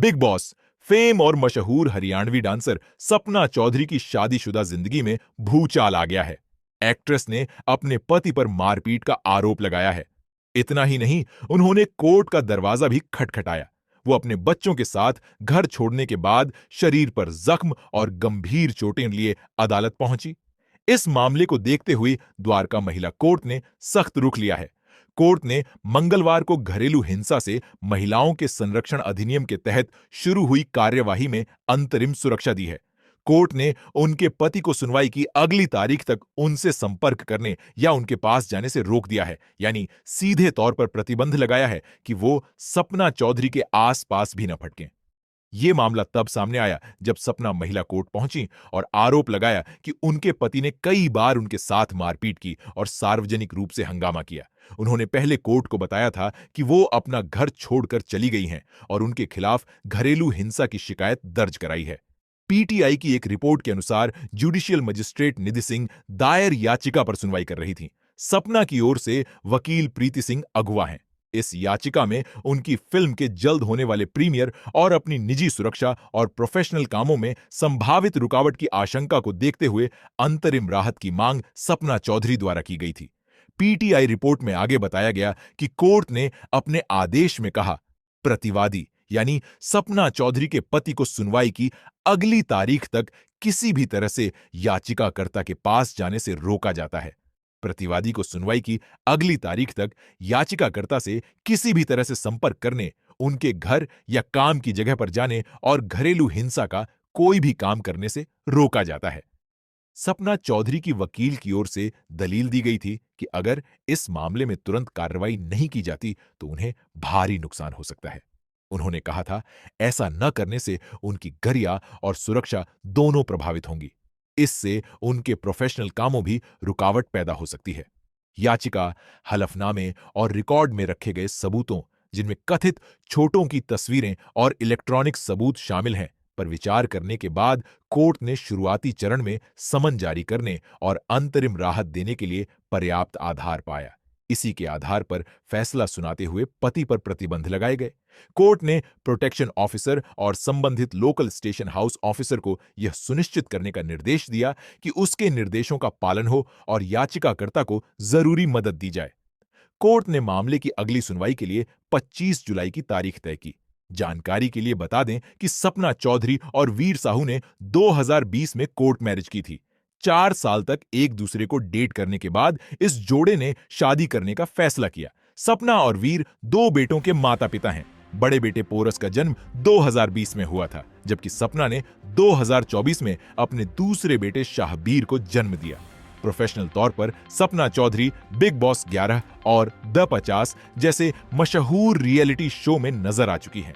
Big boss fame और मशहूर Haryanvi dancer Sapna Chaudhary की शादीशुदा जिंदगी में भूचाल आ गया है। एक्ट्रेस ने अपने पति पर मारपीट का आरोप लगाया है। इतना ही नहीं, उन्होंने कोर्ट का दरवाजा भी खटखटाया। वो अपने बच्चों के साथ घर छोड़ने के बाद शरीर पर जख्म और गंभीर चोटें लिए अदालत पहुंची। इस मामले को देखते हुए द्वारका महिला कोर्ट ने सख्त रुख लिया है। कोर्ट ने मंगलवार को घरेलू हिंसा से महिलाओं के संरक्षण अधिनियम के तहत शुरू हुई कार्यवाही में अंतरिम सुरक्षा दी है। कोर्ट ने उनके पति को सुनवाई की अगली तारीख तक उनसे संपर्क करने या उनके पास जाने से रोक दिया है, यानी सीधे तौर पर प्रतिबंध लगाया है कि वो सपना चौधरी के आसपास भी न फटकें। ये मामला तब सामने आया जब सपना महिला कोर्ट पहुंची और आरोप लगाया कि उनके पति ने कई बार उनके साथ मारपीट की और सार्वजनिक रूप से हंगामा किया। उन्होंने पहले कोर्ट को बताया था कि वो अपना घर छोड़कर चली गई हैं और उनके खिलाफ घरेलू हिंसा की शिकायत दर्ज कराई है। पीटीआई की एक रिपोर्ट के अनुसार जुडिशियल मजिस्ट्रेट निधि सिंह दायर याचिका पर सुनवाई कर रही थीं। सपना की ओर से वकील प्रीति सिंह अगुवा हैं। इस याचिका में उनकी फिल्म के जल्द होने वाले प्रीमियर और अपनी निजी सुरक्षा और प्रोफेशनल कामों में संभावित रुकावट की आशंका को देखते हुए अंतरिम राहत की मांग सपना चौधरी द्वारा की गई थी। पीटीआई रिपोर्ट में आगे बताया गया कि कोर्ट ने अपने आदेश में कहा, प्रतिवादी यानी सपना चौधरी के पति को सुनवाई की अगली तारीख तक किसी भी तरह से याचिकाकर्ता के पास जाने से रोका जाता है। प्रतिवादी को सुनवाई की अगली तारीख तक याचिकाकर्ता से किसी भी तरह से संपर्क करने, उनके घर या काम की जगह पर जाने और घरेलू हिंसा का कोई भी काम करने से रोका जाता है। सपना चौधरी की वकील की ओर से दलील दी गई थी कि अगर इस मामले में तुरंत कार्रवाई नहीं की जाती तो उन्हें भारी नुकसान हो सकता है। उन्होंने कहा था, ऐसा न करने से उनकी गरिमा और सुरक्षा दोनों प्रभावित होंगी। इससे उनके प्रोफेशनल कामों भी रुकावट पैदा हो सकती है। याचिका, हलफनामे और रिकॉर्ड में रखे गए सबूतों, जिनमें कथित छोटों की तस्वीरें और इलेक्ट्रॉनिक सबूत शामिल हैं, पर विचार करने के बाद कोर्ट ने शुरुआती चरण में समन जारी करने और अंतरिम राहत देने के लिए पर्याप्त आधार पाया। इसी के आधार पर फैसला सुनाते हुए पति पर प्रतिबंध लगाए गए। कोर्ट ने प्रोटेक्शन ऑफिसर और संबंधित लोकल स्टेशन हाउस ऑफिसर को यह सुनिश्चित करने का निर्देश दिया कि उसके निर्देशों का पालन हो और याचिकाकर्ता को जरूरी मदद दी जाए। कोर्ट ने मामले की अगली सुनवाई के लिए 25 जुलाई की तारीख तय की। जानकारी के लिए बता दें कि सपना चौधरी और वीर साहू ने 2020 में कोर्ट मैरिज की थी। 4 साल तक एक दूसरे को डेट करने के बाद इस जोड़े ने शादी करने का फैसला किया। सपना और वीर 2 बेटों के माता पिता हैं। बड़े बेटे पोरस का जन्म 2020 में हुआ था, जबकि सपना ने 2024 में अपने दूसरे बेटे शाहबीर को जन्म दिया। प्रोफेशनल तौर पर सपना चौधरी बिग बॉस 11 और द 50 जैसे मशहूर रियलिटी शो में नजर आ चुकी हैं।